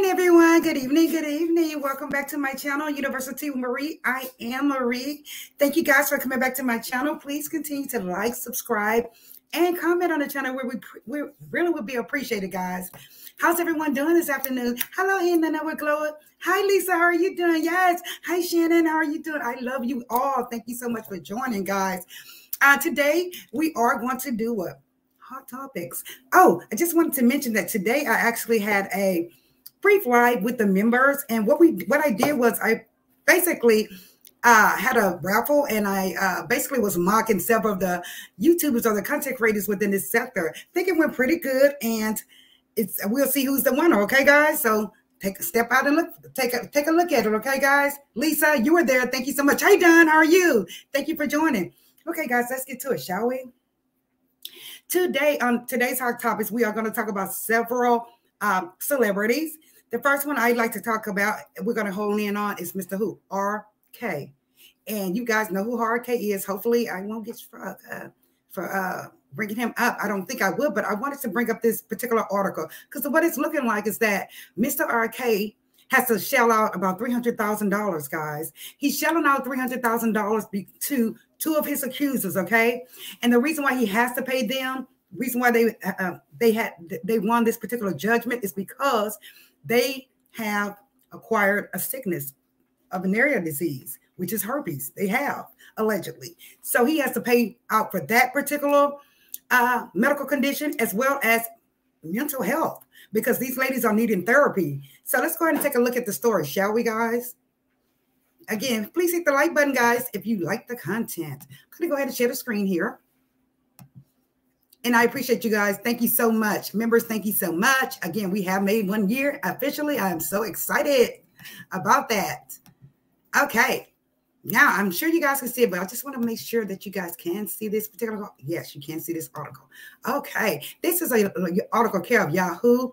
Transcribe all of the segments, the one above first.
everyone. Good evening. Good evening. Welcome back to my channel, University with Marie. I am Marie. Thank you guys for coming back to my channel. Please continue to like, subscribe, and comment on the channel where we really would be appreciated, guys. How's everyone doing this afternoon? Hello, Nana with Glow. Hi, Lisa. How are you doing? Yes. Hi, Shannon. How are you doing? I love you all. Thank you so much for joining, guys. Today, we are going to do what? Hot topics. Oh, I just wanted to mention that today I actually had a brief live with the members, and what I did was I basically had a raffle, and I basically was mocking several of the YouTubers or the content creators within this sector. I think it went pretty good, and we'll see who's the winner. Okay, guys. So take a step out and take a look at it. Okay, guys. Lisa, you were there. Thank you so much. Hey, Don, how are you? Thank you for joining. Okay, guys, let's get to it, shall we? Today, on today's hot topics, we are going to talk about several celebrities. The first one I'd like to talk about, we're going to hone in on, is Mr. Who? RK. And you guys know who RK is. Hopefully, I won't get struck for bringing him up. I don't think I will, but I wanted to bring up this particular article because what it's looking like is that Mr. RK has to shell out about $300,000, guys. He's shelling out $300,000 to two of his accusers, okay? And the reason why he has to pay them, reason why they won this particular judgment is because they have acquired a sickness, a venereal disease, which is herpes. They have, allegedly. So he has to pay out for that particular medical condition as well as mental health, because these ladies are needing therapy. So let's go ahead and take a look at the story, shall we, guys? Again, please hit the like button, guys, if you like the content. I'm going to go ahead and share the screen here. And I appreciate you guys. Thank you so much. Members, thank you so much. Again, we have made 1 year officially. I am so excited about that. Okay. Now, I'm sure you guys can see it, but I just want to make sure that you guys can see this particular. Yes, you can see this article. Okay. This is an article care of Yahoo.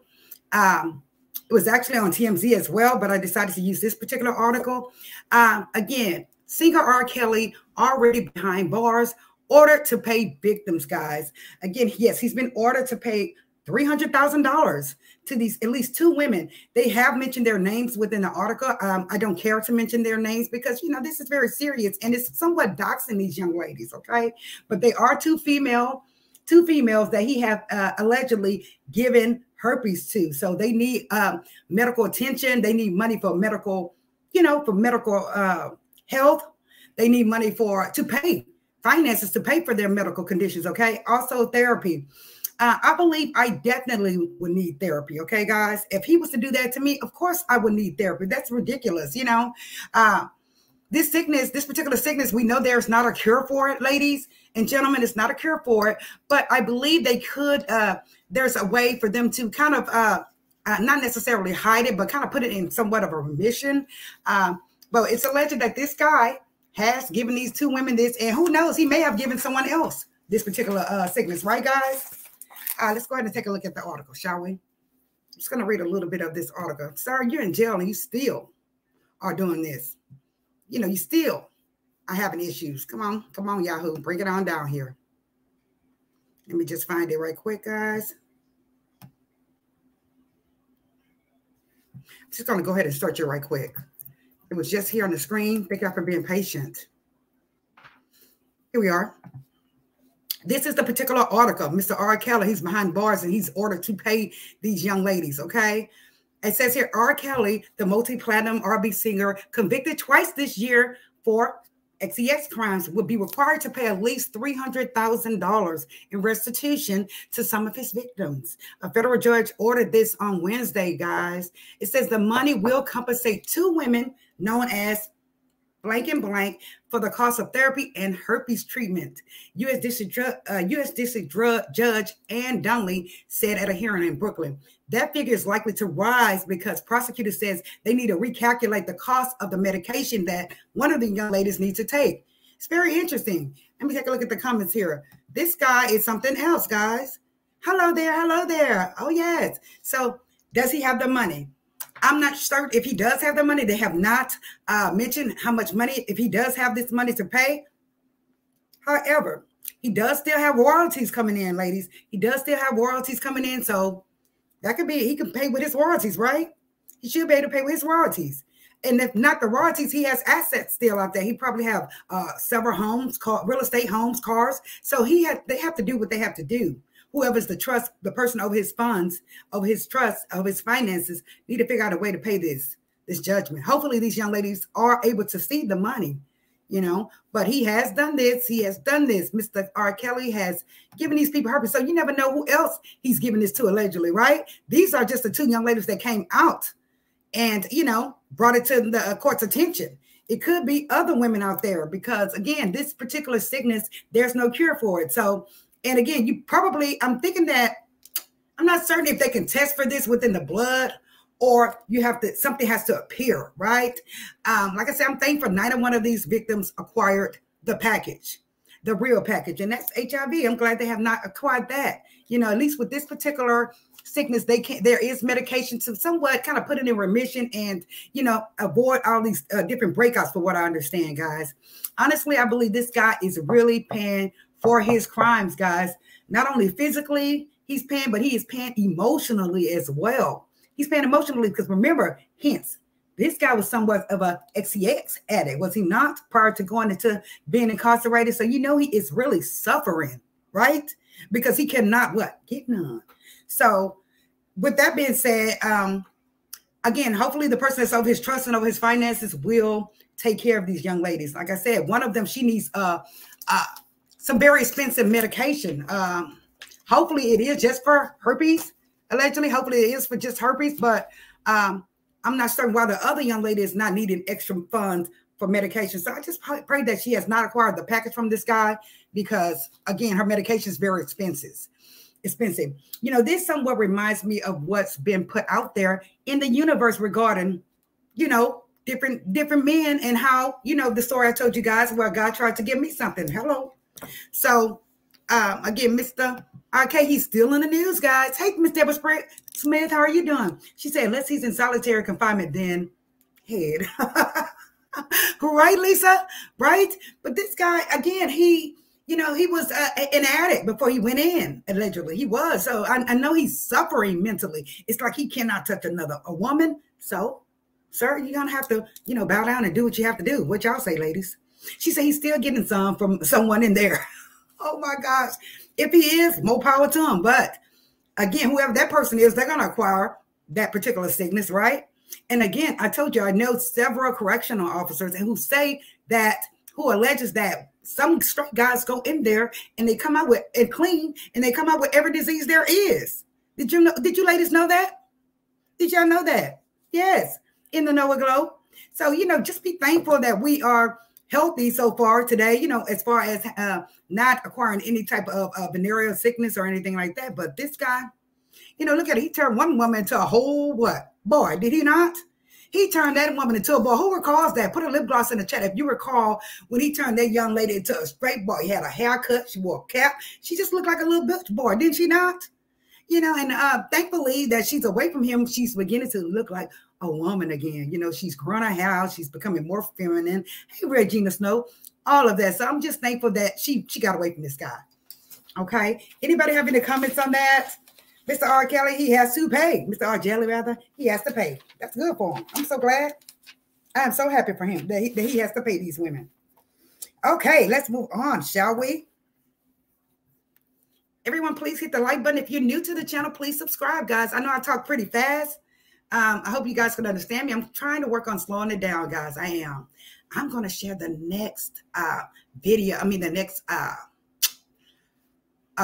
It was actually on TMZ as well, but I decided to use this particular article. Again, singer R. Kelly already behind bars, ordered to pay victims, guys. Again, yes, he's been ordered to pay $300,000 to these at least two women. They have mentioned their names within the article. I don't care to mention their names because, you know, this is very serious and it's somewhat doxing these young ladies, okay? But they are two females that he have allegedly given herpes to. So they need medical attention. They need money for medical, health. They need money to pay finances to pay for their medical conditions. Okay. Also therapy. I believe I definitely would need therapy. Okay, guys. If he was to do that to me, of course I would need therapy. That's ridiculous. This particular sickness, we know there's not a cure for it, ladies and gentlemen. It's not a cure for it, but I believe they could. There's a way for them to kind of not necessarily hide it, but kind of put it in somewhat of a remission. But it's alleged that this guy has given these two women this, and who knows, he may have given someone else this particular sickness, right, guys? Let's go ahead and take a look at the article, shall we? I'm just going to read a little bit of this article. Sir, you're in jail and you still are doing this. You know, you still are having issues. Come on, Yahoo. Bring it on down here. Let me just find it right quick, guys. I'm just going to go ahead and search it right quick. It was just here on the screen. Thank you for being patient. Here we are. This is the particular article. Mr. R. Kelly, he's behind bars and he's ordered to pay these young ladies, okay? It says here, R. Kelly, the multi-platinum R&B singer, convicted twice this year for XEX crimes, would be required to pay at least $300,000 in restitution to some of his victims. A federal judge ordered this on Wednesday, guys. It says the money will compensate two women known as blank and blank for the cost of therapy and herpes treatment. U.S. District Judge Ann Dunley said at a hearing in Brooklyn. That figure is likely to rise because prosecutor says they need to recalculate the cost of the medication that one of the young ladies needs to take. It's very interesting. Let me take a look at the comments here. This guy is something else, guys. Hello there. Hello there. Oh, yes. So does he have the money? I'm not certain if he does have the money. They have not mentioned how much money, if he does have this money to pay. However, he does still have royalties coming in, ladies. He does still have royalties coming in. So that could be, he can pay with his royalties, right? He should be able to pay with his royalties. And if not the royalties, he has assets still out there. He probably have several homes, real estate homes, cars. So they have to do what they have to do. Whoever's the person over his funds, over his trust, over his finances, need to figure out a way to pay this judgment. Hopefully these young ladies are able to see the money, but he has done this. He has done this. Mr. R. Kelly has given these people herpes. So you never know who else he's giving this to allegedly, right? These are just the two young ladies that came out and, brought it to the court's attention. It could be other women out there because, again, this particular sickness, there's no cure for it. So, and again, I'm thinking that I'm not certain if they can test for this within the blood or something has to appear, right? Like I said, I'm thankful 91 of these victims acquired the package, the real package, and that's HIV. I'm glad they have not acquired that. At least with this particular sickness, there is medication to somewhat kind of put it in remission and, avoid all these different breakouts for what I understand, guys. Honestly, I believe this guy is really paying for his crimes, guys. Not only physically he's paying, but he is paying emotionally as well. He's paying emotionally because remember, this guy was somewhat of a XCX addict, was he not, prior to going into being incarcerated? So he is really suffering, right? Because he cannot get none. So with that being said, again, hopefully the person that's over his trust and over his finances will take care of these young ladies. Like I said, one of them, she needs some very expensive medication. Hopefully it is just for herpes. Allegedly, hopefully it is for just herpes, but I'm not certain why the other young lady is not needing extra funds for medication. So I just pray that she has not acquired the package from this guy because, again, her medication is very expensive. This somewhat reminds me of what's been put out there in the universe regarding, different men and how, the story I told you guys where God tried to give me something. Hello. So, again, Mr. RK, he's still in the news, guys. Hey, Miss Deborah Smith, how are you doing? She said, unless he's in solitary confinement, then head. Right, Lisa? Right? But this guy, again, he was an addict before he went in, allegedly. He was. So I know he's suffering mentally. It's like he cannot touch a woman. So, sir, you're going to have to, bow down and do what you have to do. What y'all say, ladies? She said he's still getting some from someone in there. Oh, my gosh. If he is, more power to him. But, again, whoever that person is, they're going to acquire that particular sickness, right? And, again, I told you, I know several correctional officers who alleges that some straight guys go in there and they come out with it clean and they come out with every disease there is. Did you ladies know that? Did y'all know that? Yes, in the Noah Globe. So, just be thankful that we are healthy so far today, as far as not acquiring any type of venereal sickness or anything like that. But this guy, look at it. He turned one woman into a whole boy, did he not? He turned that woman into a boy. Who recalls that? Put a lip gloss in the chat if you recall when he turned that young lady into a straight boy. He had a haircut. She wore a cap. She just looked like a little bitch boy, didn't she not? And thankfully that she's away from him, she's beginning to look like a woman again. She's grown her hair out. She's becoming more feminine. Hey, Regina Snow, all of that. So I'm just thankful that she got away from this guy. Okay. Anybody have any comments on that? Mr. R. Kelly, he has to pay. Mr. R. Jelly, rather, he has to pay. That's good for him. I'm so glad. I am so happy for him that he has to pay these women. Okay, let's move on, shall we? Everyone, please hit the like button. If you're new to the channel, please subscribe, guys. I know I talk pretty fast. I hope you guys can understand me. I'm trying to work on slowing it down, guys. I am. I'm going to share the next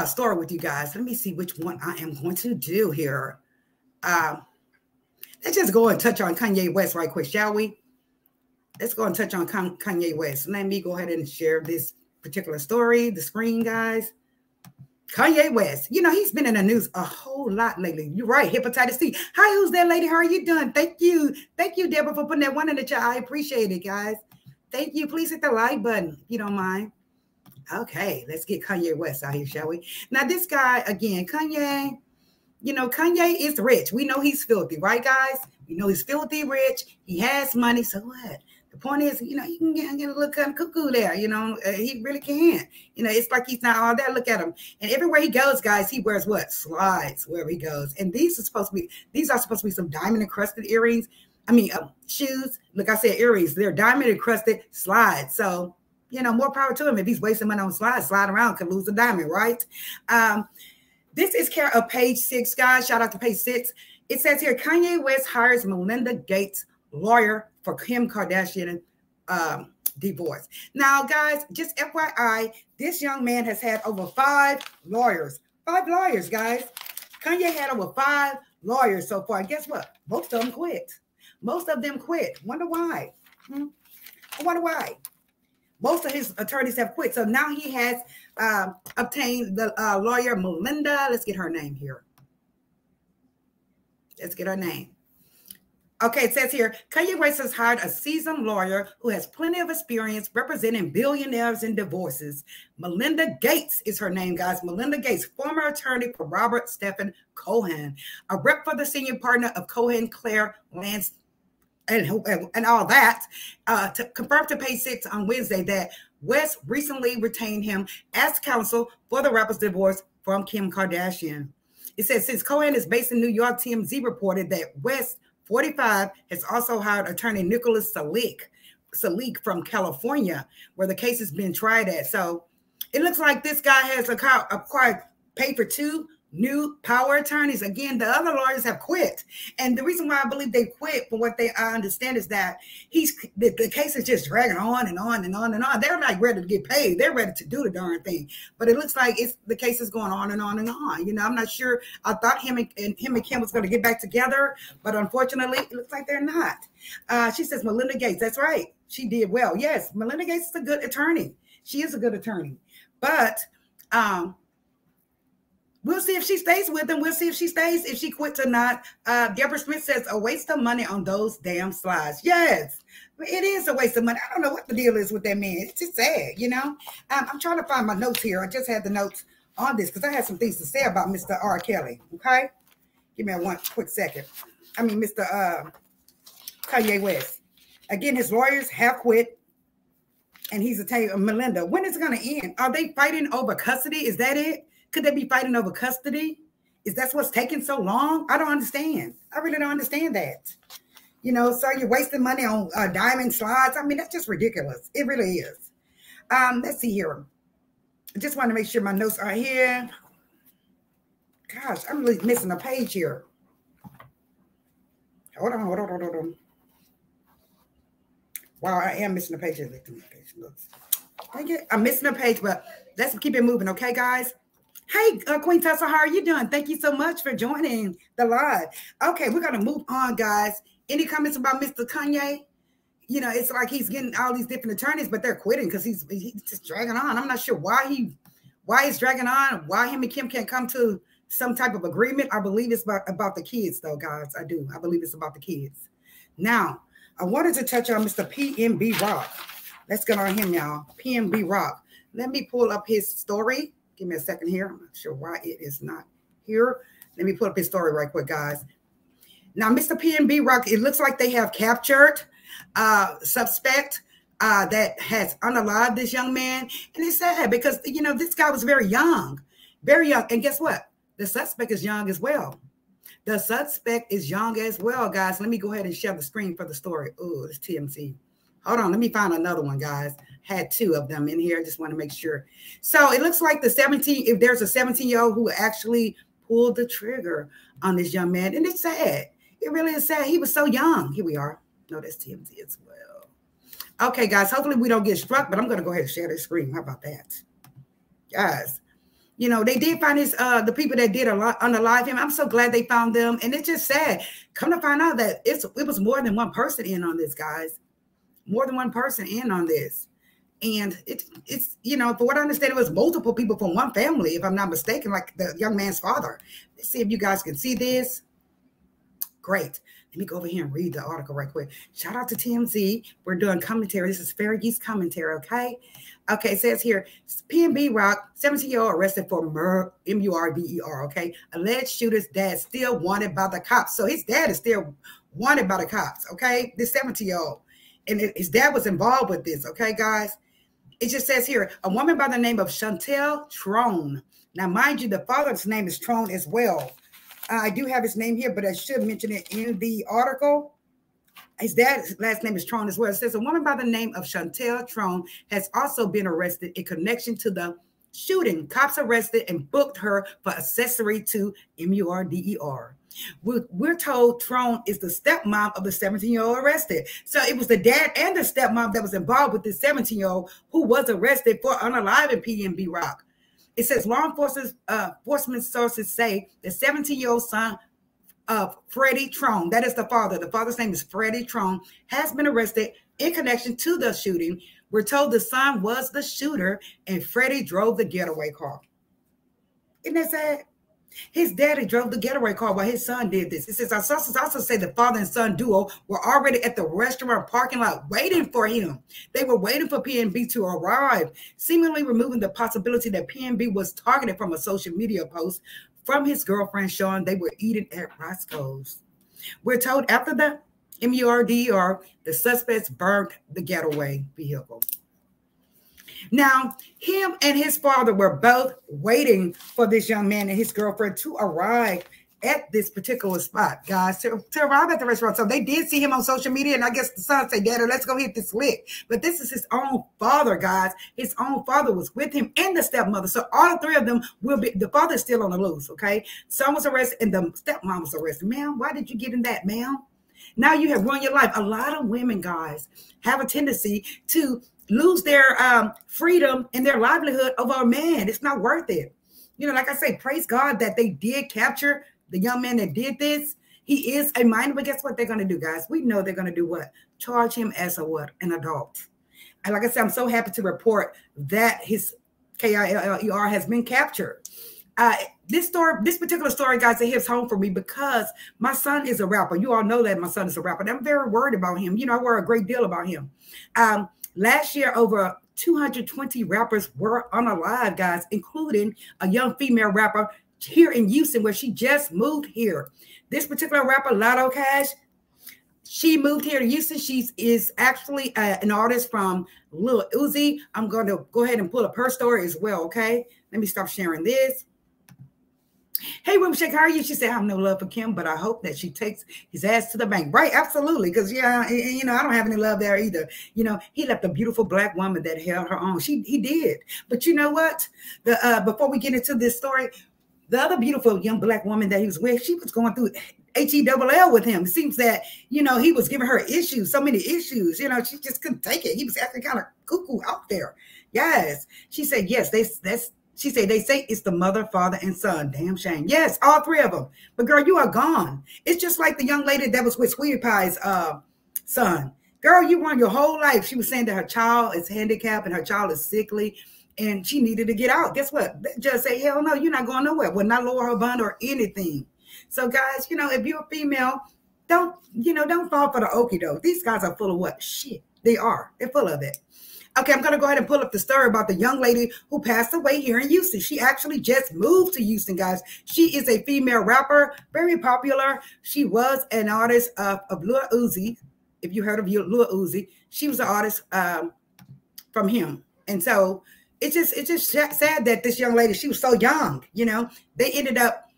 story with you guys. Let me see which one I am going to do here. Let's just go and touch on Kanye West right quick, shall we? Let's go and touch on Kanye West. Let me go ahead and share this particular story, the screen, guys. Kanye West, he's been in the news a whole lot lately. You're right, hepatitis C. Hi, who's that lady? How are you doing? Thank you. Thank you, Deborah, for putting that one in the chat. I appreciate it, guys. Thank you. Please hit the like button if you don't mind. Okay, let's get Kanye West out here, shall we? Now, this guy, again, Kanye, Kanye is rich. We know he's filthy, right, guys? We know he's filthy rich. He has money. So what? The point is, you know, he can get a little kind of cuckoo there. You know, he really can. You know, it's like he's not all that. Look at him. And everywhere he goes, guys, he wears what? Slides wherever he goes. And these are supposed to be some diamond encrusted earrings. I mean, shoes. Look, I said earrings. They're diamond encrusted slides. So, you know, more power to him. If he's wasting money on slides, slide around, could lose a diamond, right? This is care of page 6, guys. Shout out to page 6. It says here, Kanye West hires Melinda Gates, lawyer for Kim Kardashian divorce. Now, guys, just FYI, this young man has had over 5 lawyers. 5 lawyers, guys. Kanye had over 5 lawyers so far. And guess what? Most of them quit. Most of them quit. Wonder why? I wonder why. Most of his attorneys have quit. So now he has obtained the lawyer Melinda. Let's get her name here. Let's get her name. Okay, it says here, Kanye West has hired a seasoned lawyer who has plenty of experience representing billionaires in divorces. Melinda Gates is her name, guys. Melinda Gates, former attorney for Robert Stephen Cohen, a rep for the senior partner of Cohen, Claire, Lance, and all that, to confirm to page 6 on Wednesday that West recently retained him as counsel for the rapper's divorce from Kim Kardashian. It says, since Cohen is based in New York, TMZ reported that West, 45, has also hired attorney Nicholas Salik from California, where the case has been tried at. So it looks like this guy has paid for 2 new power attorneys. Again, the other lawyers have quit. And the reason why I believe they quit, for what I understand, is that the case is just dragging on and on and on and on. They're like ready to get paid. They're ready to do the darn thing. But it looks like the case is going on and on and on. You know, I'm not sure. I thought him and Kim was going to get back together, but unfortunately, it looks like they're not. She says Melinda Gates. That's right. She did well. Yes, Melinda Gates is a good attorney. She is a good attorney. But we'll see if she stays with him. We'll see if she stays, if she quits or not. Deborah Smith says, a waste of money on those damn slides. Yes, it is a waste of money. I don't know what the deal is with that man. It's just sad, you know. I'm trying to find my notes here. I just had the notes on this because I had some things to say about Mr. R. Kelly, okay? Give me one quick second. I mean, Mr. Kanye West. Again, his lawyers have quit. And he's a Melinda. When is it going to end? Are they fighting over custody? Is that it? Could they be fighting over custody? Is that what's taking so long? I don't understand. I really don't understand that. You know, so you're wasting money on diamond slides. I mean, that's just ridiculous. It really is. Let's see here. I just want to make sure my notes are here. Gosh, I'm really missing a page here. Hold on. Wow, I am missing a page. I'm missing a page, but let's keep it moving, okay, guys? Hey, Queen Tessa, how are you doing? Thank you so much for joining the live. Okay, we're going to move on, guys. Any comments about Mr. Kanye? You know, it's like he's getting all these different attorneys, but they're quitting because he's just dragging on. I'm not sure why he's dragging on, why him and Kim can't come to some type of agreement. I believe it's about the kids, though, guys. I do. I believe it's about the kids. Now, I wanted to touch on Mr. PNB Rock. Let's get on him, y'all. PNB Rock. Let me pull up his story. Give me a second here. I'm not sure why it is not here. Let me pull up his story right quick, guys. Now, Mr. PNB Rock, it looks like they have captured suspect that has unalived this young man. And it's sad because, you know, this guy was very young. Very young. And guess what? The suspect is young as well. The suspect is young as well, guys. Let me go ahead and share the screen for the story. Oh, it's TMZ. Hold on. Let me find another one, guys. Had 2 of them in here. I just want to make sure. So it looks like if there's a 17-year-old who actually pulled the trigger on this young man. And it's sad. It really is sad. He was so young. Here we are. No, that's TMZ as well. Okay, guys. Hopefully we don't get struck, but I'm going to go ahead and share the screen. How about that? Guys, you know, they did find the people that did unalive him. I'm so glad they found them. And it's just sad. Come to find out that it was more than one person in on this, guys. More than one person in on this. And it's, you know, for what I understand, it was multiple people from one family, if I'm not mistaken, like the young man's father. Let's see if you guys can see this. Great. Let me go over here and read the article right quick. Shout out to TMZ. We're doing commentary. This is fair use commentary, okay? Okay, it says here, PNB Rock, 17-year-old arrested for MURDER, okay? Alleged shooter's dad still wanted by the cops. So his dad is still wanted by the cops, okay? This 17-year-old. and his dad was involved with this. Okay, guys. It just says here, a woman by the name of Chantel Trone. Now, mind you, the father's name is Trone as well. I do have his name here, but I should mention it in the article. His dad's last name is Trone as well. It says a woman by the name of Chantel Trone has also been arrested in connection to the shooting. Cops arrested and booked her for accessory to murder. We're told Trone is the stepmom of the 17-year-old arrested. So it was the dad and the stepmom that was involved with the 17-year-old who was arrested for unaliving PNB Rock. It says law enforcement sources say the 17-year-old son of Freddie Trone, that is the father. The father's name is Freddie Trone, has been arrested in connection to the shooting. We're told the son was the shooter and Freddie drove the getaway car. Isn't that sad? His daddy drove the getaway car while his son did this. It says our sources also say the father and son duo were already at the restaurant parking lot waiting for him. They were waiting for PNB to arrive, seemingly removing the possibility that PNB was targeted from a social media post from his girlfriend showing they were eating at Roscoe's. We're told after the murder, the suspects burned the getaway vehicle. Now, him and his father were both waiting for this young man and his girlfriend to arrive at this particular spot, guys, to arrive at the restaurant. So they did see him on social media, and I guess the son said, Daddy, let's go hit this lick. But this is his own father, guys. His own father was with him and the stepmother. So all three of them will be, the father is still on the loose, okay? Son was arrested and the stepmom was arrested. Ma'am, why did you get in that, ma'am? Now you have ruined your life. A lot of women, guys, have a tendency to lose their freedom and their livelihood over a man. It's not worth it. You know, like I say, praise God that they did capture the young man that did this. He is a minor, but guess what they're going to do, guys? We know they're going to do what? Charge him as a what? An adult. And like I said, I'm so happy to report that his KILLER has been captured. This particular story, guys, it hits home for me because my son is a rapper. You all know that my son is a rapper. And I'm very worried about him. You know, I worry a great deal about him. Last year, over 220 rappers were unalive, guys, including a young female rapper here in Houston, where she just moved here. This particular rapper, Lotto Cash, she moved here to Houston. She is actually an artist from Lil Uzi. I'm going to go ahead and pull up her story as well, okay? Let me stop sharing this. Hey, Room Shake, how are you? She said, I have no love for Kim, but I hope that she takes his ass to the bank. Right, absolutely, because, yeah, you know, I don't have any love there either. You know, he left a beautiful black woman that held her own. He did. But you know what? Before we get into this story, the other beautiful young black woman that he was with, she was going through HELL with him. It seems that, you know, he was giving her issues, so many issues. You know, she just couldn't take it. He was acting kind of cuckoo out there. Yes. She said, yes, she said, they say it's the mother, father, and son. Damn shame. Yes, all three of them. But girl, you are gone. It's just like the young lady that was with Sweetie Pie's son. Girl, you run your whole life. She was saying that her child is handicapped and her child is sickly and she needed to get out. Guess what? They just say, hell no, you're not going nowhere. Will not lower her bond or anything. So guys, you know, if you're a female, don't fall for the okie doke. These guys are full of what? Shit. They are. They're full of it. Okay, I'm going to go ahead and pull up the story about the young lady who passed away here in Houston. She actually just moved to Houston, guys. She is a female rapper, very popular. She was an artist of Lil Uzi. If you heard of Lil Uzi, she was an artist from him. And so it's just sad that this young lady, she was so young, you know. They ended up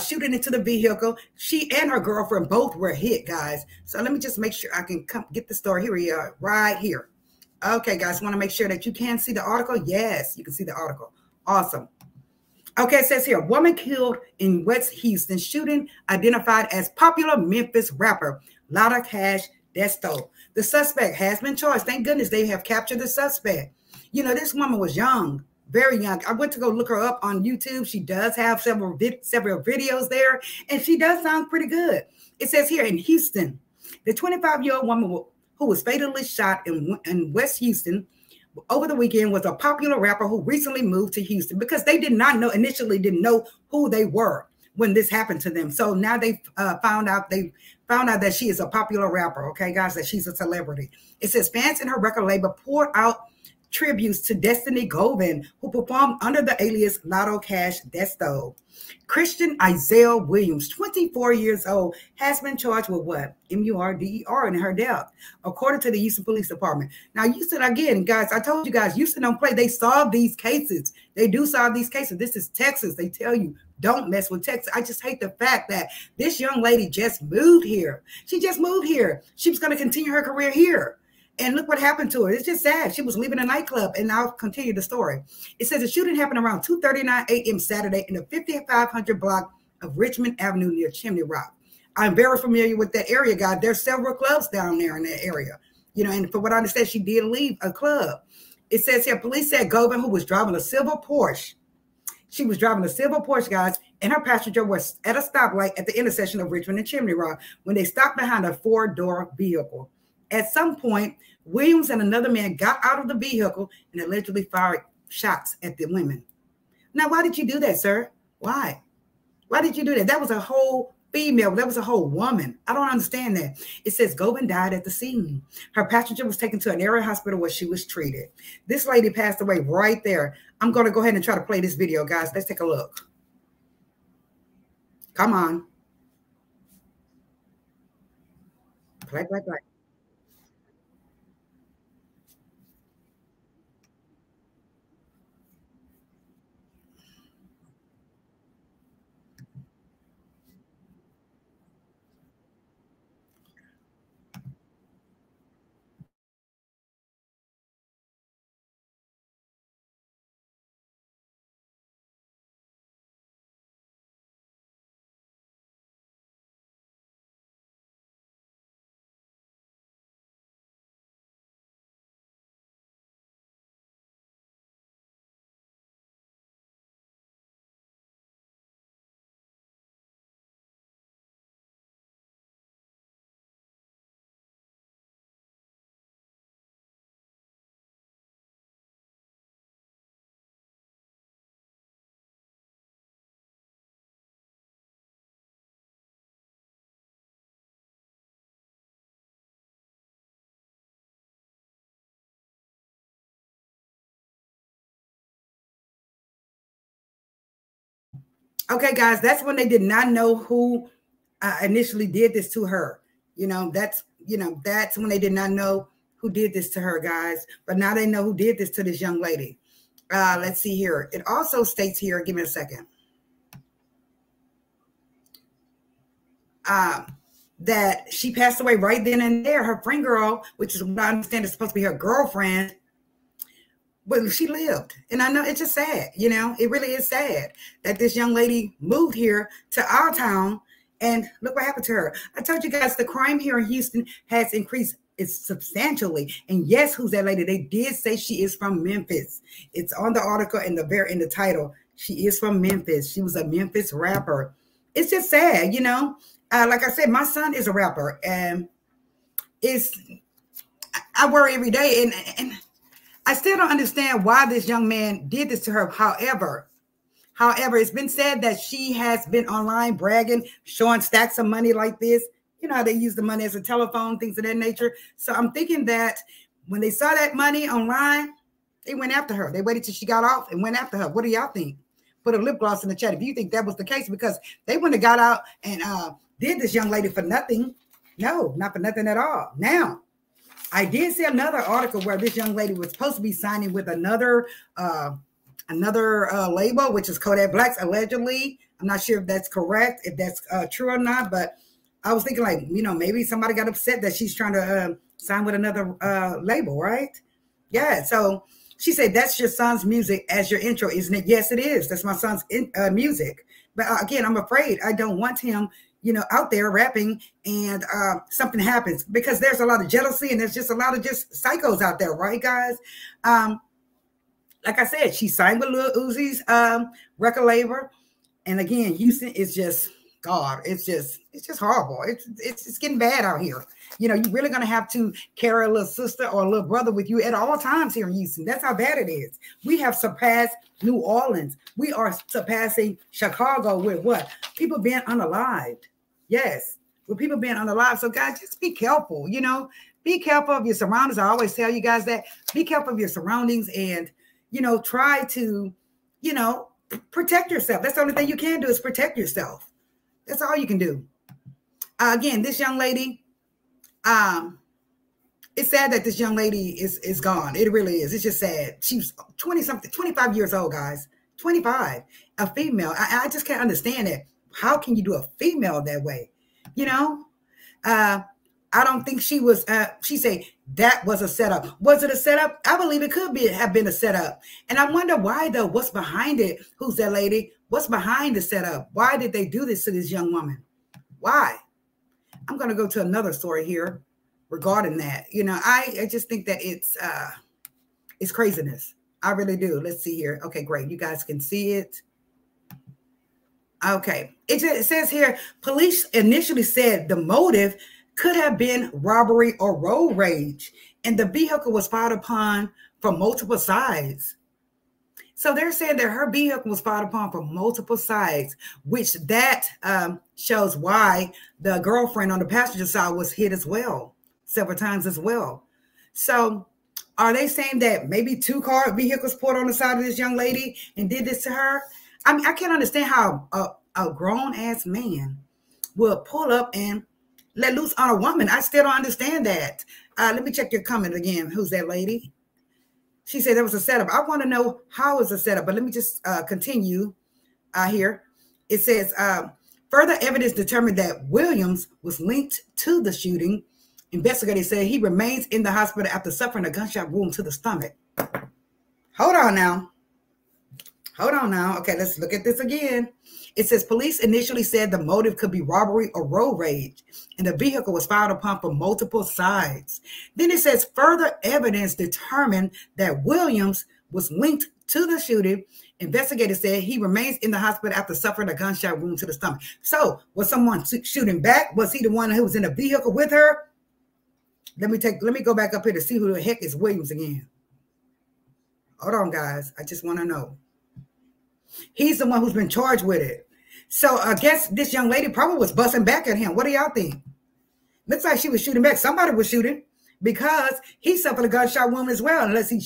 shooting into the vehicle. She and her girlfriend both were hit, guys. So let me just make sure I can get the story. Here we are, right here. Okay, guys, want to make sure that you can see the article? Yes, you can see the article. Awesome. Okay, it says here, woman killed in West Houston, shooting identified as popular Memphis rapper, Lotta Cash Desto. The suspect has been charged. Thank goodness they have captured the suspect. You know, this woman was young, very young. I went to go look her up on YouTube. She does have several videos there, and she does sound pretty good. It says here in Houston, the 25-year-old woman who was fatally shot in West Houston over the weekend was a popular rapper who recently moved to Houston because they initially didn't know who they were when this happened to them. So now they found out that she is a popular rapper, okay, guys, that she's a celebrity. It says fans in her record label poured out tributes to Destiny Govan, who performed under the alias Lotto Cash Desto. Christian Isaiah Williams, 24 years old, has been charged with what? MURDER in her death, according to the Houston Police Department. Now, Houston, again, guys, I told you guys, Houston don't play. They solve these cases. They do solve these cases. This is Texas. They tell you, don't mess with Texas. I just hate the fact that this young lady just moved here. She just moved here. She was going to continue her career here. And look what happened to her. It's just sad. She was leaving a nightclub, and I'll continue the story. It says the shooting happened around 2:39 a.m. Saturday in the 5500 block of Richmond Avenue near Chimney Rock. I'm very familiar with that area, guys. There's several clubs down there in that area. You know, and from what I understand, she did leave a club. It says here, police said Govan, who was driving a silver Porsche. She was driving a silver Porsche, guys, and her passenger was at a stoplight at the intersection of Richmond and Chimney Rock when they stopped behind a four-door vehicle. At some point, Williams and another man got out of the vehicle and allegedly fired shots at the women. Now, why did you do that, sir? Why? Why did you do that? That was a whole female. That was a whole woman. I don't understand that. It says Govan died at the scene. Her passenger was taken to an area hospital where she was treated. This lady passed away right there. I'm going to go ahead and try to play this video, guys. Let's take a look. Come on. Play, play, play. Okay, guys, that's when they did not know who initially did this to her. That's when they did not know who did this to her, guys. But now they know who did this to this young lady. Let's see here. It also states here, give me a second, that she passed away right then and there. Her friend girl, which is what I understand is supposed to be her girlfriend, but she lived. And I know it's just sad, it really is sad that this young lady moved here to our town, and look what happened to her. I told you guys the crime here in Houston has increased substantially. And yes, who's that lady? They did say she is from Memphis. It's on the article in the title. She is from Memphis. She was a Memphis rapper. It's just sad, like I said, my son is a rapper, and I worry every day, and I still don't understand why this young man did this to her. However, it's been said that she has been online bragging, showing stacks of money like this. You know how they use the money as a telephone, things of that nature. So I'm thinking that when they saw that money online, they went after her. They waited till she got off and went after her. What do y'all think? Put a lip gloss in the chat if you think that was the case, because they wouldn't have got out and did this young lady for nothing. No, not for nothing at all. Now, I did see another article where this young lady was supposed to be signing with another label, which is Kodak Black's, allegedly. I'm not sure if that's correct, if that's true or not, but I was thinking, like, maybe somebody got upset that she's trying to sign with another label, right? Yeah, so she said, that's your son's music as your intro, isn't it? Yes, it is. That's my son's music. But again, I'm afraid I don't want him out there rapping and something happens, because there's a lot of jealousy and there's just a lot of just psychos out there, right, guys? Like I said, she signed with Lil Uzi's record label. And again, Houston is just, God, it's just horrible. It's getting bad out here. You're really going to have to carry a little sister or a little brother with you at all times here in Houston. That's how bad it is. We have surpassed New Orleans. We are surpassing Chicago with what? People being unalived. Yes, with people being unalived. So guys, just be careful. Be careful of your surroundings. I always tell you guys that. Be careful of your surroundings and, try to, protect yourself. That's the only thing you can do is protect yourself. That's all you can do. Again, this young lady, it's sad that this young lady is gone. It really is. It's just sad. She's 20-something, 25 years old, guys. 25, a female. I just can't understand it. How can you do a female that way? I don't think she was, she said that was a setup. Was it a setup? I believe it could have been a setup. And I wonder why though, what's behind it? Who's that lady? What's behind the setup? Why did they do this to this young woman? Why? I'm going to go to another story here regarding that. I just think that it's craziness. I really do. Let's see here. Okay, great. You guys can see it. Okay. It says here, police initially said the motive could have been robbery or road rage, and the vehicle was fired upon from multiple sides. So they're saying that her vehicle was fired upon from multiple sides, which that shows why the girlfriend on the passenger side was hit as well, several times as well. So are they saying that maybe two vehicles pulled on the side of this young lady and did this to her? I mean, I can't understand how a grown-ass man will pull up and let loose on a woman. I still don't understand that. Let me check your comment again. Who's that lady? She said there was a setup. I want to know how is a setup, but let me just continue here. It says, further evidence determined that Williams was linked to the shooting. Investigators say he remains in the hospital after suffering a gunshot wound to the stomach. Hold on now. Okay, let's look at this again. It says police initially said the motive could be robbery or road rage, and the vehicle was fired upon from multiple sides. Then it says further evidence determined that Williams was linked to the shooting. Investigators said he remains in the hospital after suffering a gunshot wound to the stomach. So was someone shooting back? Was he the one who was in the vehicle with her? Let me go back up here to see who the heck is Williams again. Hold on, guys. I just want to know. He's the one who's been charged with it. So I guess this young lady probably was busting back at him. What do y'all think? Looks like she was shooting back. Somebody was shooting because he suffered a gunshot wound as well, unless he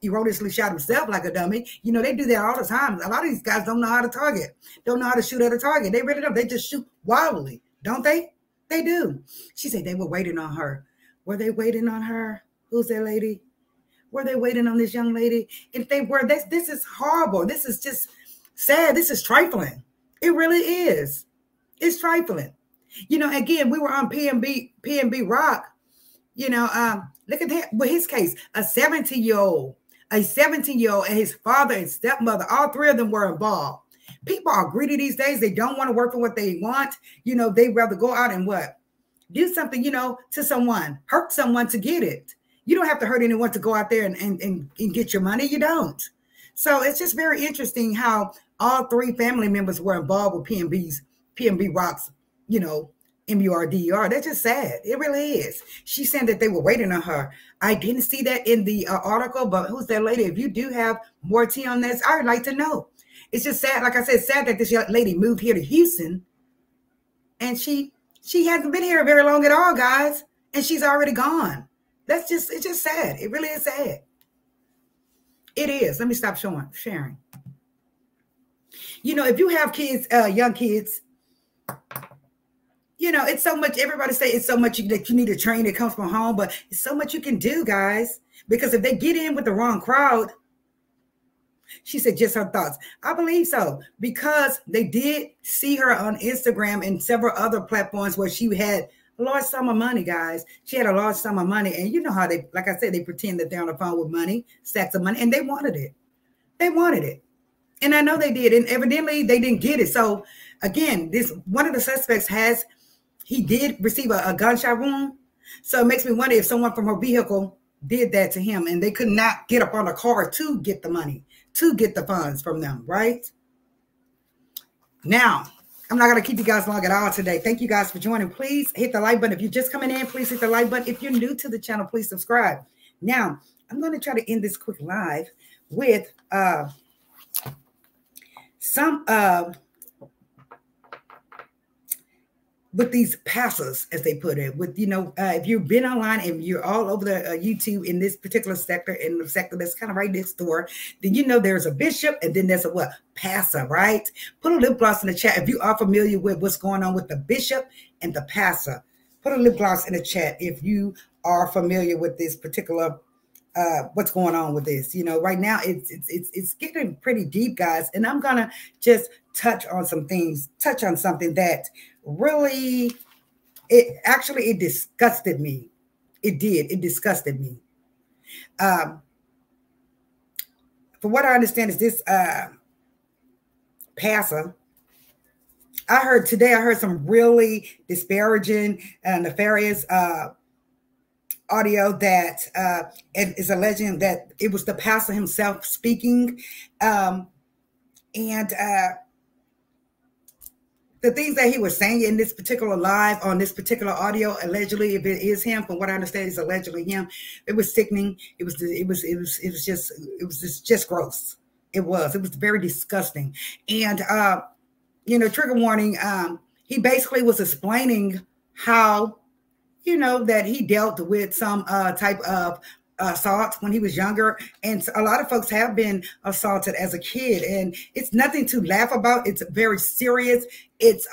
erroneously shot himself like a dummy. They do that all the time. A lot of these guys don't know how to target, don't know how to shoot at a target. They really don't. They just shoot wildly, don't they? They do. She said they were waiting on her. Were they waiting on her? Who's that lady? Were they waiting on this young lady? If they were, this is horrible. This is just sad. This is trifling. It really is. It's trifling. Again, we were on PNB Rock. Look at that. With his case, a 17-year-old, and his father and stepmother, all three of them were involved. People are greedy these days. They don't want to work for what they want. They rather go out and what? Do something, to someone, hurt someone to get it. You don't have to hurt anyone to go out there and get your money. You don't. So it's just very interesting how all three family members were involved with PNB Rock's, MURDER. That's just sad. It really is. She said that they were waiting on her. I didn't see that in the article, but who's that lady? If you do have more tea on this, I would like to know. It's just sad. Like I said, sad that this young lady moved here to Houston, and she hasn't been here very long at all, guys, and she's already gone. It's just sad. It really is sad. It is. Let me stop sharing. If you have kids, young kids, it's so much. Everybody say it's so much that you need to train that comes from home, but it's so much you can do, guys. Because if they get in with the wrong crowd, she said just her thoughts. I believe so, because they did see her on Instagram and several other platforms where she had a large sum of money, guys. She had a large sum of money. And you know how they, like I said, they pretend that they're on the phone with money, stacks of money, and they wanted it. They wanted it. And I know they did. And evidently they didn't get it. So again, one of the suspects he did receive a gunshot wound. So it makes me wonder if someone from her vehicle did that to him and they could not get up on a car to get the money, to get the funds from them, right? Now, I'm not going to keep you guys long at all today. Thank you guys for joining. Please hit the like button. If you're just coming in, please hit the like button. If you're new to the channel, please subscribe. Now, I'm going to try to end this quick live with with these passes, as they put it, with, if you've been online and you're all over the YouTube in this particular sector, in the sector that's kind of right next door, then there's a bishop and then there's a what? Passa, right? Put a lip gloss in the chat if you are familiar with what's going on with the bishop and the passa. Put a lip gloss in the chat if you are familiar with this particular what's going on with this. Right now it's getting pretty deep, guys, and I'm gonna just touch on something that really, it disgusted me. It disgusted me. From what I understand is this Passa. I heard some really disparaging and nefarious audio that is alleging that it was the pastor himself speaking, and the things that he was saying in this particular live, on this particular audio, allegedly, if it is him, from what I understand, it's allegedly him. It was sickening. It was just gross. It was very disgusting. And trigger warning. He basically was explaining how, that he dealt with some type of assault when he was younger, and a lot of folks have been assaulted as a kid, and it's nothing to laugh about. It's very serious. It's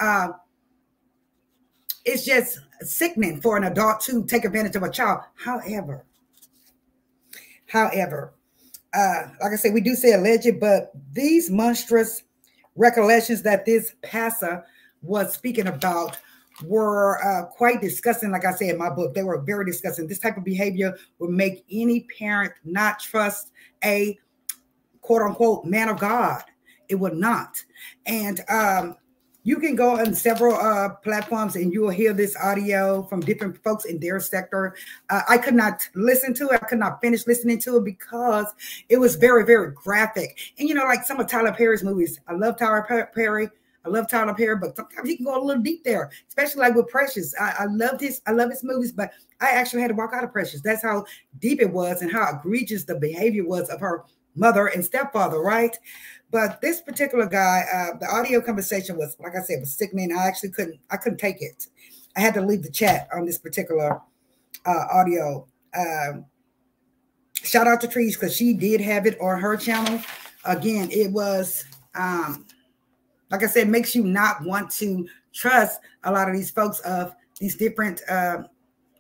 just sickening for an adult to take advantage of a child. However, like I said, we do say alleged, but these monstrous recollections that this pastor was speaking about were quite disgusting. Like I said in my book, they were very disgusting. This type of behavior would make any parent not trust a quote unquote man of God. It would not. And you can go on several platforms and you will hear this audio from different folks in their sector. I could not listen to it. I could not finish listening to it because it was very, very graphic. And, like some of Tyler Perry's movies, I love Tyler Perry. But sometimes he can go a little deep there, especially like with Precious. I love his movies, but I actually had to walk out of Precious. That's how deep it was and how egregious the behavior was of her mother and stepfather, right? But this particular guy, the audio conversation was, like I said, was sickening. I couldn't take it. I had to leave the chat on this particular audio. Shout out to Trees, because she did have it on her channel. Again, it was, like I said, makes you not want to trust a lot of these folks of these different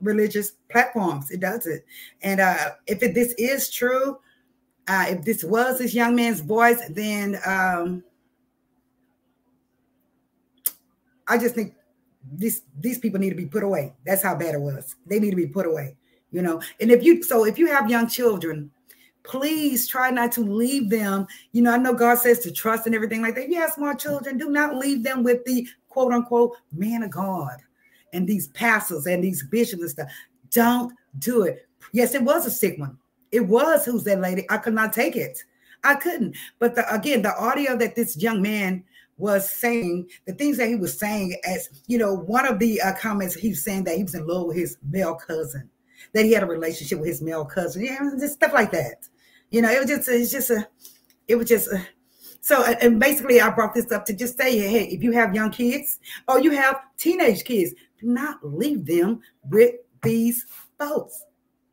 religious platforms. It does it. And if this is true, if this was this young man's voice, then I just think these people need to be put away. That's how bad it was. They need to be put away, And if you have young children, please try not to leave them. I know God says to trust and everything like that. Yeah, small children, do not leave them with the quote unquote man of God and these pastors and these bishops and stuff. Don't do it. Yes, it was a sick one. It was, who's that lady? I could not take it. I couldn't. But again, the audio that this young man was saying, the things that he was saying, as one of the comments, he was saying that he was in love with his male cousin, that he had a relationship with his male cousin. Yeah, just stuff like that. So, and basically I brought this up to just say, hey, if you have young kids or you have teenage kids, do not leave them with these folks.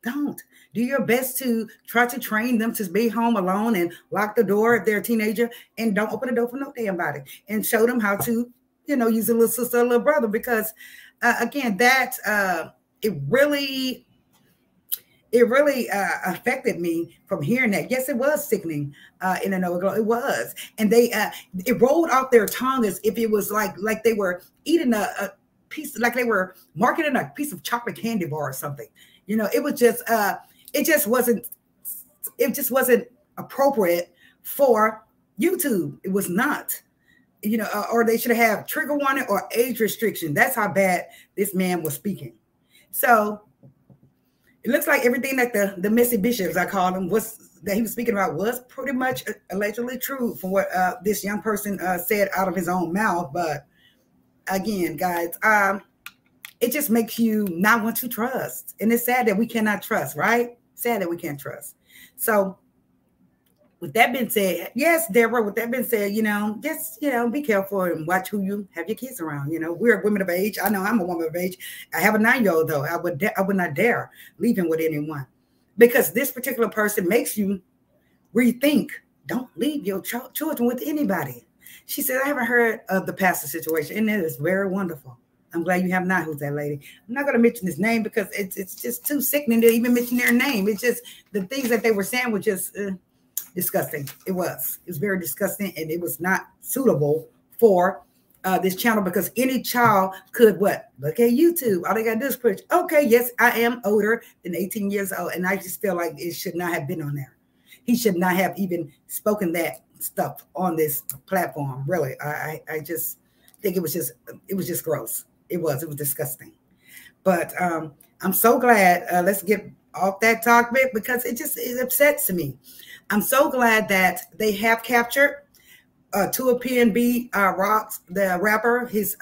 Don't. Do your best to try to train them to be home alone and lock the door if they're a teenager, and don't open the door for no damn body, and show them how to, use a little sister, a little brother, because again, that it really affected me from hearing that. Yes, it was sickening in an overglow. It was. And they it rolled off their tongue as if it was like they were eating a piece, like they were marketing a piece of chocolate candy bar or something. It was just it just wasn't appropriate for YouTube. It was not. Or they should have trigger warning or age restriction. That's how bad this man was speaking. So it looks like everything that the messy bishops, I call them, that he was speaking about was pretty much allegedly true from what this young person said out of his own mouth. But again, guys, it just makes you not want to trust. And it's sad that we cannot trust, right? Sad that we can't trust. So with that being said, yes, Deborah, with that being said, just, be careful and watch who you have your kids around. We're women of age. I know I'm a woman of age. I have a 9-year-old, though. I would not dare leave him with anyone, because this particular person makes you rethink. Don't leave your children with anybody. She said, I haven't heard of the Passa situation, and it is very wonderful. I'm glad you have not. Who's that lady? I'm not going to mention his name because it's just too sickening to even mention their name. It's just the things that they were saying were just disgusting. It was very disgusting, and it was not suitable for this channel, because any child could look at YouTube. All they got to do is push. Okay, yes, I am older than 18 years old, and I just feel like it should not have been on there. He should not have even spoken that stuff on this platform. Really, I just think it was just gross. It was disgusting. But I'm so glad. Let's get off that topic, because it upsets me. I'm so glad that they have captured two of PNB Rock's, the rapper, his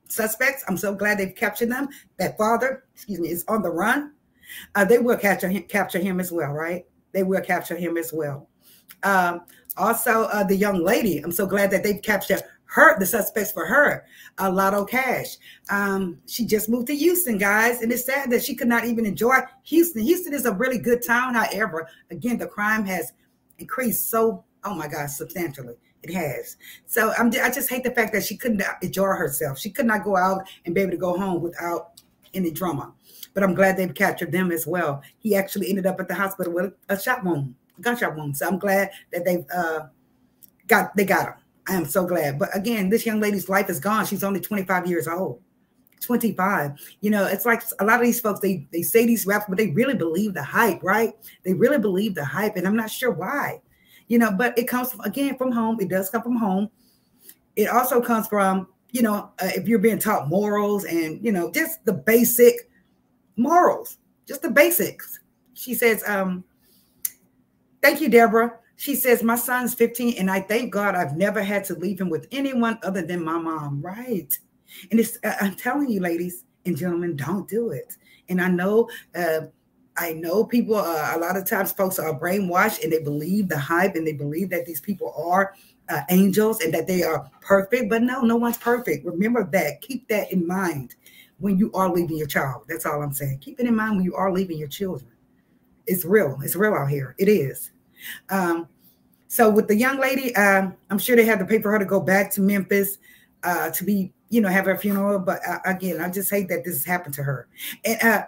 suspects. I'm so glad they've captured them. That father, is on the run. They will capture him as well, right? They will capture him as well. Also, the young lady, I'm so glad that they've captured the suspects for her, Lotto Cash. She just moved to Houston, guys, and it's sad that she could not even enjoy Houston. Houston is a really good town. However, again, the crime has increased so, oh my gosh, substantially. It has. So I just hate the fact that she couldn't enjoy herself. She could not go out and be able to go home without any drama. But I'm glad they've captured them as well. He actually ended up at the hospital with a gunshot wound. So I'm glad that they got him. I am so glad. But again, this young lady's life is gone. She's only 25 years old. 25. It's like a lot of these folks, they say these raps, but they really believe the hype, right? They really believe the hype, and I'm not sure why. But it comes from home. It does come from home. It also comes from, if you're being taught morals and, just the basic morals, just the basics. She says, thank you, Deborah. She says, my son's 15, and I thank God I've never had to leave him with anyone other than my mom. Right. And I'm telling you, ladies and gentlemen, don't do it. And I know people, a lot of times folks are brainwashed, and they believe the hype, and they believe that these people are angels and that they are perfect. But no one's perfect. Remember that. Keep that in mind when you are leaving your child. That's all I'm saying. Keep it in mind when you are leaving your children. It's real. It's real out here. It is. So with the young lady, I'm sure they had to pay for her to go back to Memphis to be, have her funeral. But again, I just hate that this happened to her. And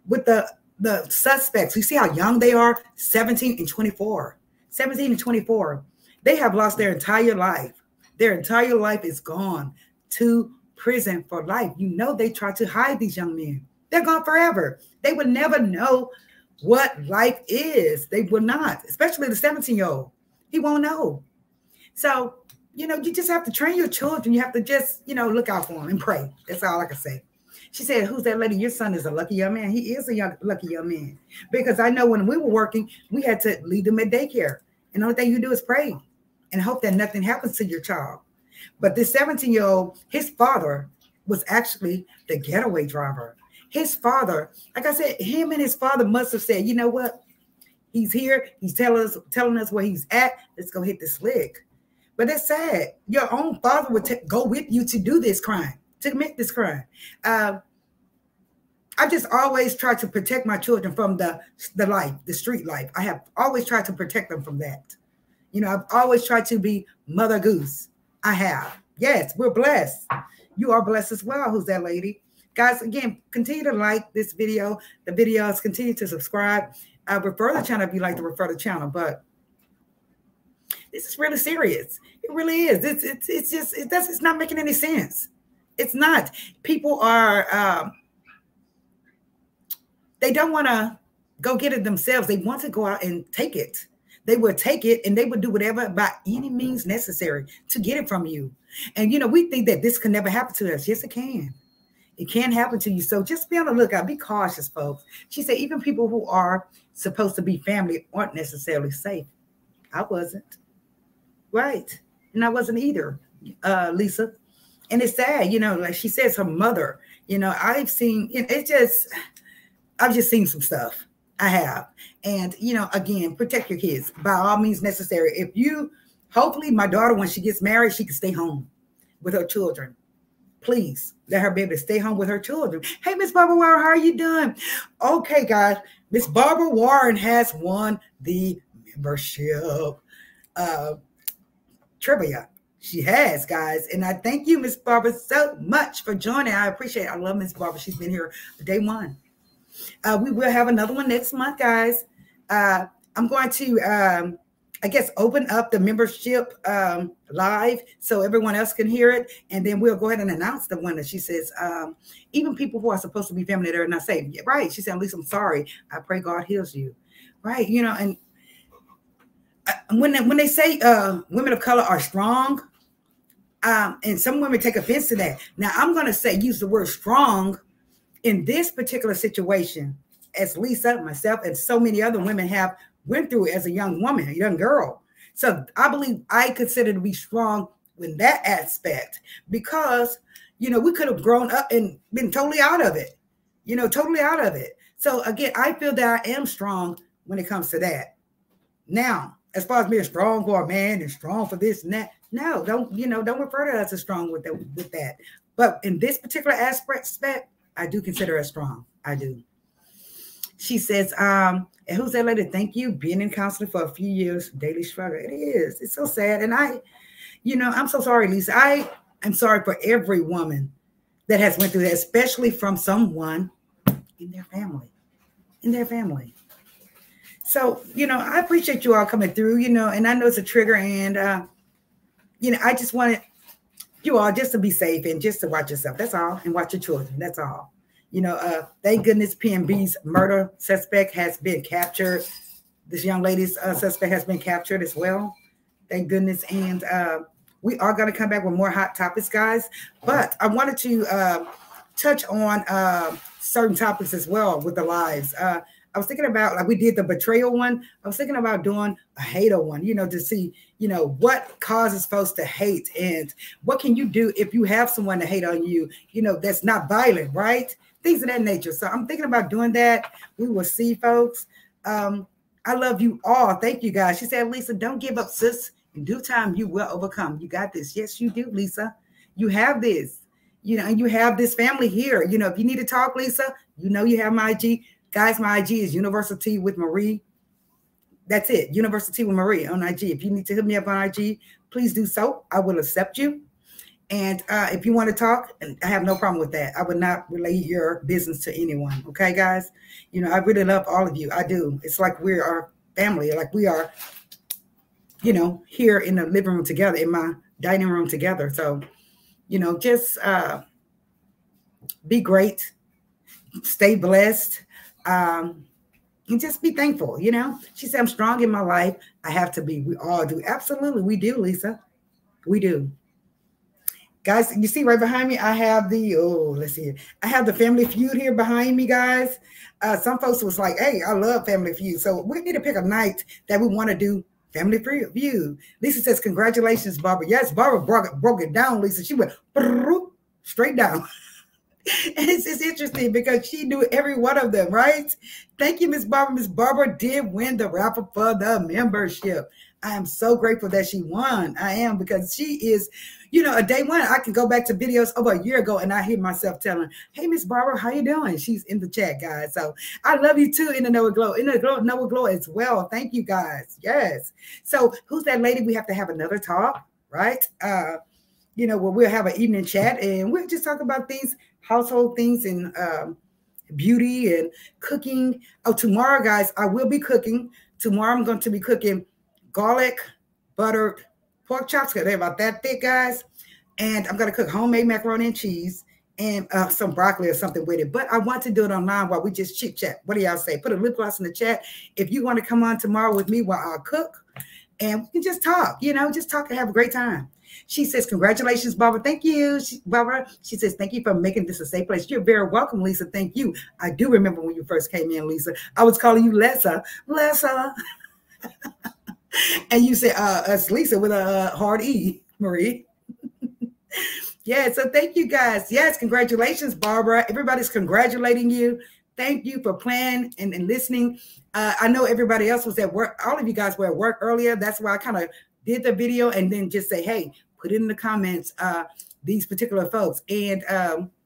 with the suspects, you see how young they are, 17 and 24. 17 and 24. They have lost their entire life. Their entire life is gone to prison for life. They try to hide these young men. They're gone forever. They would never know what life is. They will not, especially the 17-year-old. He won't know. So, you just have to train your children. You have to just, look out for them and pray. That's all I can say. She said, who's that lady? Your son is a lucky young man. He is a lucky young man. Because I know when we were working, we had to leave them at daycare. And the only thing you do is pray and hope that nothing happens to your child. But this 17-year-old, his father was actually the getaway driver. His father, like I said, him and his father must have said, you know what? He's here. He's telling us where he's at. Let's go hit this lick. But that's sad. Your own father would go with you to do this crime, to commit this crime. I just always try to protect my children from the life, the street life. I have always tried to protect them from that. I've always tried to be Mother Goose. I have. Yes, we're blessed. You are blessed as well. Who's that lady? Guys, again, continue to like this video. The videos, continue to subscribe. Refer the channel if you like to refer the channel. But this is really serious. It really is. It's not making any sense. It's not. People are, they don't want to go get it themselves. They want to go out and take it. They would take it, and they would do whatever by any means necessary to get it from you. And, we think that this can never happen to us. Yes, it can. It can happen to you. So just be on the lookout. Be cautious, folks. She said even people who are supposed to be family aren't necessarily safe. I wasn't. Right. And I wasn't either, Lisa. And it's sad, like she says, her mother, I've just seen some stuff. I have. And, you know, again, protect your kids by all means necessary. If you, hopefully my daughter, when she gets married, she can stay home with her children. Please let her be able to stay home with her children. Hey, Miss Barbara Warren, how are you doing? Okay, guys, Miss Barbara Warren has won the membership trivia. She has, guys. And I thank you, Miss Barbara, so much for joining. I appreciate it. I love Miss Barbara. She's been here day one. We will have another one next month, guys. I'm going to, I guess, open up the membership live so everyone else can hear it. And then we'll go ahead and announce the winner. She says, even people who are supposed to be family, they're not saved. Yeah, right. She said, at least I'm sorry. I pray God heals you. Right. You know, and when they say women of color are strong, and some women take offense to that. Now, I'm going to say, use the word strong in this particular situation, as Lisa, myself, and so many other women have went through as a young woman, a young girl. So I believe I consider to be strong in that aspect because, you know, we could have grown up and been totally out of it, you know, totally out of it. So again, I feel that I am strong when it comes to that. Now, as far as being strong for a man and strong for this and that, no, don't refer to us as strong with that. But in this particular aspect, I do consider her strong. I do. She says, and who's that lady? Thank you. Being in counseling for a few years, daily struggle. It is. It's so sad. And I'm so sorry, Lisa. I am sorry for every woman that has went through that, especially from someone in their family. So, you know, I appreciate you all coming through, you know, and I know it's a trigger and, you know, I just wanted you all just to be safe and just to watch yourself. That's all. And watch your children. That's all. You know, thank goodness PNB's murder suspect has been captured. This young lady's suspect has been captured as well. Thank goodness. And we are going to come back with more hot topics, guys. But I wanted to touch on certain topics as well with the lives. I was thinking about, like we did the betrayal one. I was thinking about doing a hater one, you know, to see, you know, what causes folks to hate and what can you do if you have someone to hate on you, you know, that's not violent, right? Things of that nature. So I'm thinking about doing that. We will see, folks. I love you all. Thank you, guys. She said, Lisa, don't give up, sis. In due time, you will overcome. You got this. Yes, you do, Lisa. You have this, you know, and you have this family here. You know, if you need to talk, Lisa, you know, you have my IG. Guys, my IG is University with Marie. That's it. University with Marie on IG. If you need to hit me up on IG, please do so. I will accept you. And if you want to talk, I have no problem with that. I would not relay your business to anyone. Okay, guys? You know, I really love all of you. I do. It's like we are family. Like we are, you know, here in the living room together, in my dining room together. So, you know, just be great. Stay blessed. And just be thankful, you know. She said, I'm strong in my life. I have to be. We all do. Absolutely. We do, Lisa. We do. Guys, you see right behind me, I have the, let's see. I have the Family Feud here behind me, guys. Some folks was like, hey, I love Family Feud. So we need to pick a night that we want to do Family Feud. Lisa says, congratulations, Barbara. Yes, Barbara broke it down, Lisa. She went straight down. And it's interesting because she knew every one of them, right? Thank you, Miss Barbara. Miss Barbara did win the raffle for the membership. I am so grateful that she won. I am, because she is, you know, a day one. I can go back to videos over a year ago and I hear myself telling, hey, Miss Barbara, how you doing? She's in the chat, guys. So I love you too, in the Noah Glow. In the Noah Glow as well. Thank you, guys. Yes. So who's that lady? We have to have another talk, right? You know, where we'll have an evening chat and we'll just talk about things, household things and beauty and cooking. Oh, tomorrow, guys, I will be cooking. Tomorrow I'm going to be cooking garlic buttered pork chops, because they're about that thick, guys. And I'm going to cook homemade macaroni and cheese and some broccoli or something with it. But I want to do it online while we just chit chat. What do y'all say? Put a lip gloss in the chat if you want to come on tomorrow with me while I cook. And we can just talk, you know, just talk and have a great time. She says, congratulations, Barbara. Thank you, Barbara. She says, thank you for making this a safe place. You're very welcome, Lisa. Thank you. I do remember when you first came in, Lisa. I was calling you Lessa. And you said, it's Lisa with a hard E, Marie. Yeah, so thank you, guys. Yes, congratulations, Barbara. Everybody's congratulating you. Thank you for playing and listening. I know everybody else was at work. All of you guys were at work earlier. That's why I kind of did the video and then just say, hey, put it in the comments, these particular folks. And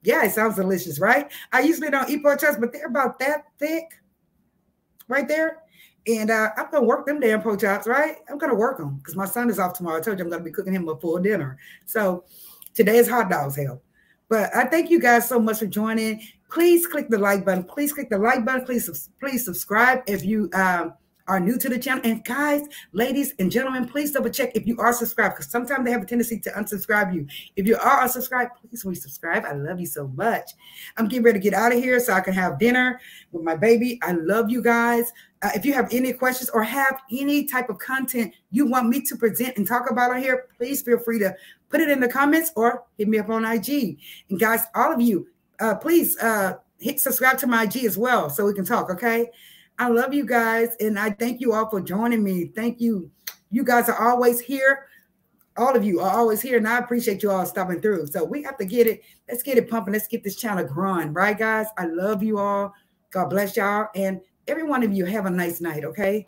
yeah, it sounds delicious, right? I usually don't eat pork chops, but they're about that thick right there. And I'm going to work them damn pork chops, right? I'm going to work them because my son is off tomorrow. I told you I'm going to be cooking him a full dinner. So today is hot dogs, hell. But I thank you guys so much for joining. Please click the like button. Please click the like button. Please subscribe if you are new to the channel. And guys, ladies and gentlemen, please double check if you are subscribed, because sometimes they have a tendency to unsubscribe you. If you are unsubscribed, please resubscribe. I love you so much. I'm getting ready to get out of here so I can have dinner with my baby. I love you guys. If you have any questions or have any type of content you want me to present and talk about on here, please feel free to put it in the comments or hit me up on IG. And guys, all of you, please hit subscribe to my IG as well so we can talk, okay? I love you guys, and I thank you all for joining me. Thank you. You guys are always here. All of you are always here, and I appreciate you all stopping through. So we have to get it. Let's get it pumping. Let's get this channel growing, right, guys? I love you all. God bless y'all, and every one of you have a nice night, okay?